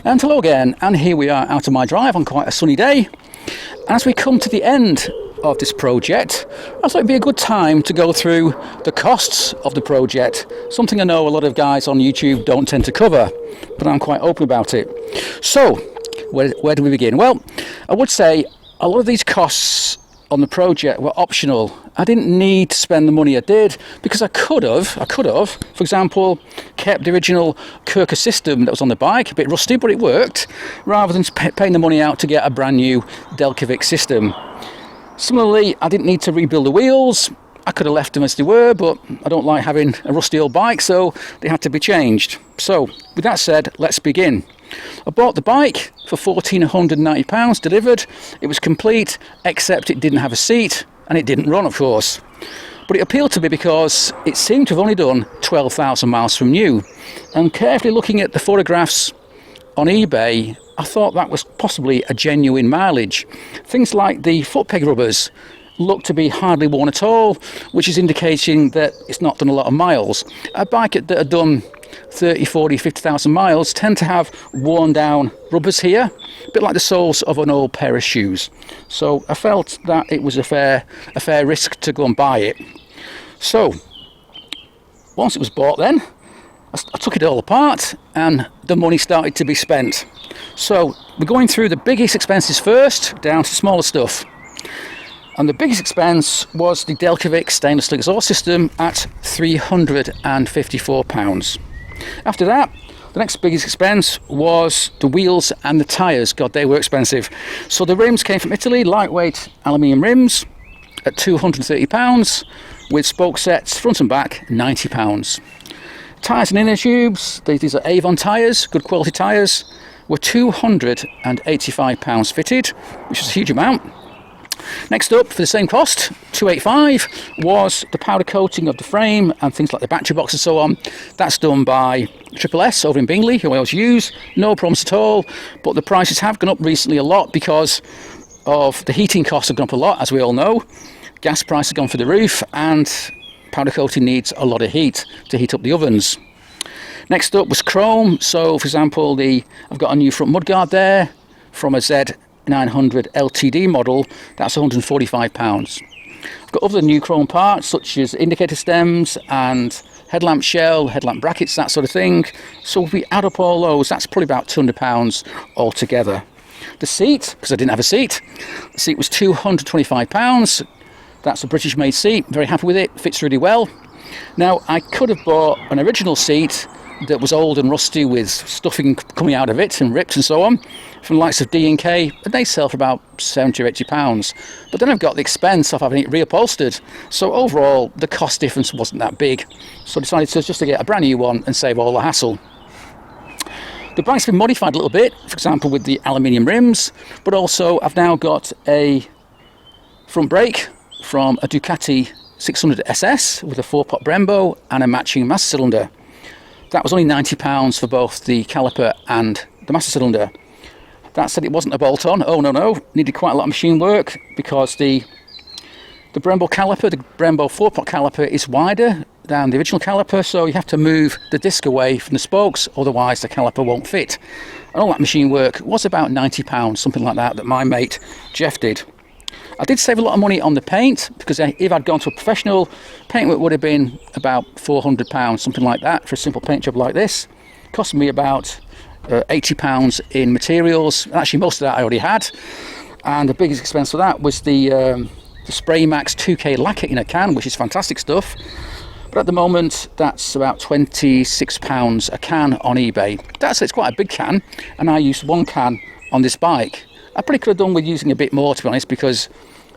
And hello again, and here we are out of my drive on quite a sunny day. As we come to the end of this project, I thought it'd be a good time to go through the costs of the project, something I know a lot of guys on YouTube don't tend to cover, but I'm quite open about it. So, where do we begin? Well, I would say a lot of these costs on the project were optional. I didn't need to spend the money I did because I could have, for example, kept the original Kirker system that was on the bike, a bit rusty, but it worked, rather than paying the money out to get a brand new Delcovic system. Similarly, I didn't need to rebuild the wheels. I could have left them as they were, but I don't like having a rusty old bike, so they had to be changed. So, with that said, let's begin. I bought the bike for £1,490 delivered. It was complete, except it didn't have a seat, and it didn't run, of course. But it appealed to me because it seemed to have only done 12,000 miles from new. And carefully looking at the photographs on eBay, I thought that was possibly a genuine mileage. Things like the foot peg rubbers look to be hardly worn at all, which is indicating that it's not done a lot of miles. A bike that had done 30, 40, 50,000 miles tend to have worn down rubbers here, a bit like the soles of an old pair of shoes. So I felt that it was a fair risk to go and buy it. So once it was bought, then I took it all apart and the money started to be spent. So we're going through the biggest expenses first, down to smaller stuff. And the biggest expense was the Delcovic stainless steel exhaust system at £354. After that, the next biggest expense was the wheels and the tyres. God, they were expensive. So the rims came from Italy, lightweight aluminium rims at £230, with spoke sets front and back £90. Tyres and inner tubes, these are Avon tyres, good quality tyres, were £285 fitted, which is a huge amount. Next up, for the same cost, £285, was the powder coating of the frame and things like the battery box and so on. That's done by Triple S over in Bingley, who I always use. No problems at all, but the prices have gone up recently a lot because of the heating costs have gone up a lot, as we all know. Gas prices have gone through the roof, and powder coating needs a lot of heat to heat up the ovens. Next up was chrome. So, for example, I've got a new front mudguard there from a Z650B LTD model. That's £145. I've got other new chrome parts such as indicator stems and headlamp shell, headlamp brackets, that sort of thing. So if we add up all those, that's probably about £200 altogether. The seat, because I didn't have a seat, the seat was £225. That's a British made seat, very happy with it, fits really well. Now I could have bought an original seat that was old and rusty with stuffing coming out of it and ripped and so on from the likes of D&K, and they sell for about £70 or £80. But then I've got the expense of having it reupholstered, so overall the cost difference wasn't that big. So I decided just to get a brand new one and save all the hassle. The bike's been modified a little bit, for example with the aluminium rims, but also I've now got a front brake from a Ducati 600 SS with a 4-pot Brembo and a matching master cylinder. That was only £90 for both the caliper and the master cylinder. That said, it wasn't a bolt-on. Oh no, needed quite a lot of machine work because the Brembo caliper, the Brembo 4-pot caliper, is wider than the original caliper, so you have to move the disc away from the spokes, otherwise the caliper won't fit. And all that machine work was about £90, something like that my mate Jeff did. I did save a lot of money on the paint because if I'd gone to a professional, paint work would have been about £400, something like that, for a simple paint job like this. It cost me about £80 in materials. Actually, most of that I already had, and the biggest expense for that was the Spray Max 2K lacquer in a can, which is fantastic stuff. But at the moment, that's about £26 a can on eBay. It's quite a big can, and I used one can on this bike. I probably could have done with using a bit more, to be honest, because,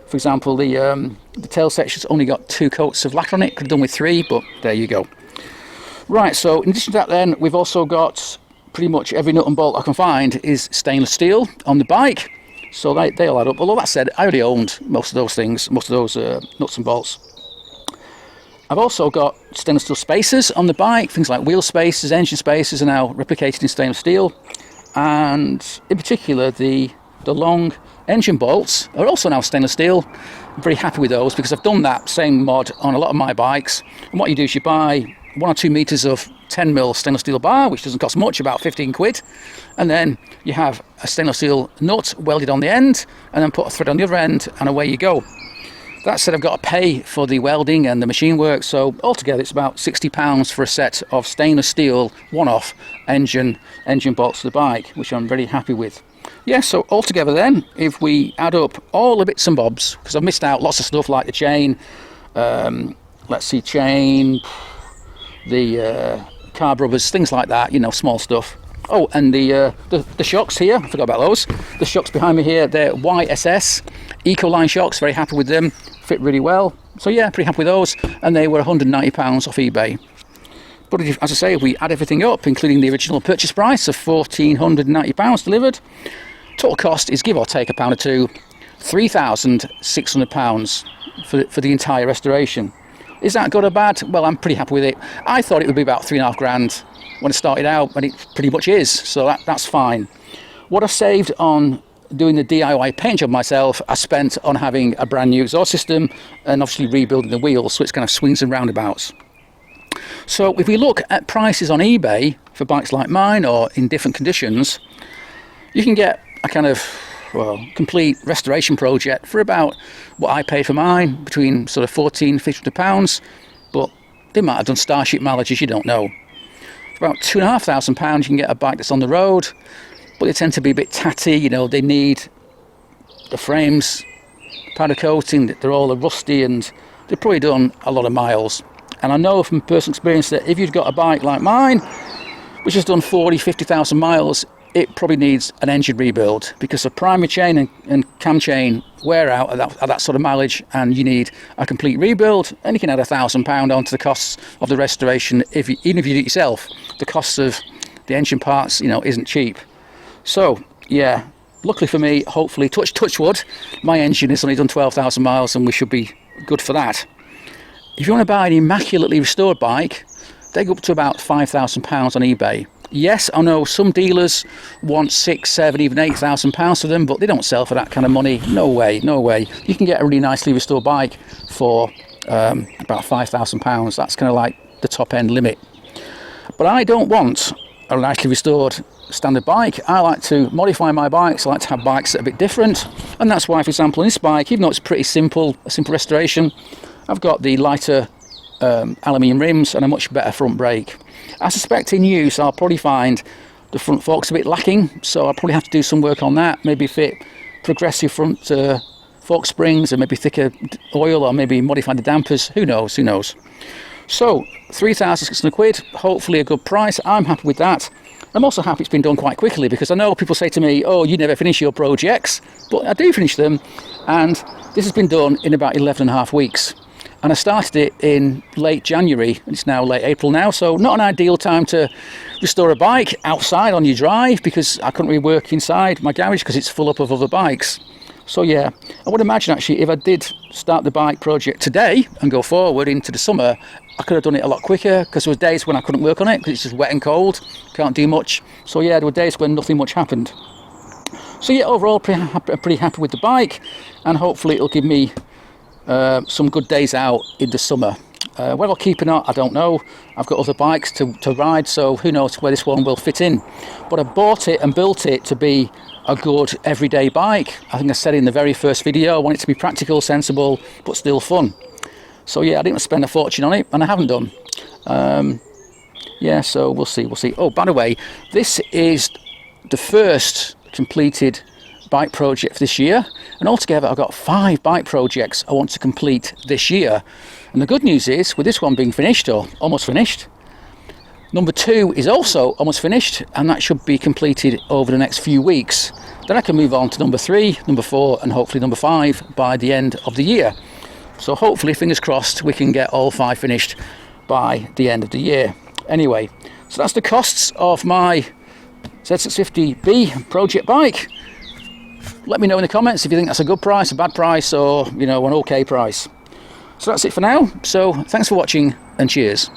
for example, the tail section's only got 2 coats of lacquer on it. Could have done with 3, but there you go. Right, so in addition to that then, we've also got pretty much every nut and bolt I can find is stainless steel on the bike. So they all add up. Although that said, I already owned most of those things, most of those nuts and bolts. I've also got stainless steel spacers on the bike. Things like wheel spacers, engine spacers are now replicated in stainless steel. And in particular, the long engine bolts are also now stainless steel. I'm very happy with those because I've done that same mod on a lot of my bikes. And what you do is you buy 1 or 2 meters of 10mm stainless steel bar, which doesn't cost much, about 15 quid. And then you have a stainless steel nut welded on the end, and then put a thread on the other end, and away you go. That said, I've got to pay for the welding and the machine work, so altogether it's about £60 for a set of stainless steel one-off engine bolts for the bike, which I'm very happy with. Yeah, so altogether then, if we add up all the bits and bobs, because I've missed out lots of stuff like the chain, let's see, chain, the carb rubbers, things like that, you know, small stuff. Oh, and the shocks here, I forgot about those. The shocks behind me here, they're YSS Ecoline shocks, very happy with them, fit really well. So yeah, pretty happy with those, and they were £190 off eBay. But if, as I say, if we add everything up, including the original purchase price of £1,490 delivered, total cost is, give or take a pound or two, £3,600 for the entire restoration. Is that good or bad? Well, I'm pretty happy with it. I thought it would be about £3,500 when I started out, and it pretty much is, so that's fine. What I've saved on doing the DIY paint job myself, I spent on having a brand new exhaust system and obviously rebuilding the wheels, so it's kind of swings and roundabouts. So if we look at prices on eBay for bikes like mine or in different conditions, you can get a kind of, well, complete restoration project for about what I paid for mine, between sort of £1,400–1,500, but they might have done Starship mileages, you don't know. For about £2,500 you can get a bike that's on the road, but they tend to be a bit tatty, you know, they need the frames, powder coating, they're all rusty, and they've probably done a lot of miles. And I know from personal experience that if you've got a bike like mine, which has done 40–50,000 miles, it probably needs an engine rebuild, because the primary chain and cam chain wear out at that sort of mileage, and you need a complete rebuild. And you can add £1,000 onto the costs of the restoration. Even if you do it yourself, the costs of the engine parts, you know, isn't cheap. So yeah, luckily for me, hopefully, touch wood, my engine has only done 12,000 miles, and we should be good for that. If you want to buy an immaculately restored bike, they go up to about £5,000 on eBay. Yes, I know some dealers want £6,000, £7,000, even £8,000 for them, but they don't sell for that kind of money. No way, no way. You can get a really nicely restored bike for about £5,000. That's kind of like the top end limit. But I don't want a nicely restored standard bike. I like to modify my bikes. I like to have bikes that are a bit different, and that's why, for example, in this bike, even though it's pretty simple, a simple restoration, I've got the lighter aluminium rims and a much better front brake. I suspect in use I'll probably find the front forks a bit lacking, so I'll probably have to do some work on that, maybe fit progressive front fork springs and maybe thicker oil, or maybe modify the dampers. Who knows, who knows. So £3,600, hopefully a good price. I'm happy with that. I'm also happy it's been done quite quickly, because I know people say to me, oh, you never finish your projects, but I do finish them, and this has been done in about 11.5 weeks. And I started it in late January, and it's now late April now, so not an ideal time to restore a bike outside on your drive, because I couldn't really work inside my garage because it's full up of other bikes. So yeah, I would imagine actually if I did start the bike project today and go forward into the summer, I could have done it a lot quicker, because there were days when I couldn't work on it because it's just wet and cold, can't do much. So yeah, there were days when nothing much happened. So yeah, overall pretty happy with the bike, and hopefully it'll give me some good days out in the summer. Whether I'll keep it or not, I don't know. I've got other bikes to ride, so who knows where this one will fit in. But I bought it and built it to be a good everyday bike. I think I said in the very first video, I want it to be practical, sensible, but still fun. So yeah, I didn't spend a fortune on it, and I haven't done. Yeah, so we'll see. Oh, by the way, this is the first completed bike project for this year, and altogether I've got 5 bike projects I want to complete this year. And the good news is, with this one being finished, or almost finished, number 2 is also almost finished, and that should be completed over the next few weeks. Then I can move on to number 3, number 4, and hopefully number 5 by the end of the year. So hopefully, fingers crossed, we can get all 5 finished by the end of the year. Anyway, so that's the costs of my Z650B project bike. Let me know in the comments if you think that's a good price, a bad price, or, you know, an okay price. So that's it for now. So thanks for watching, and cheers.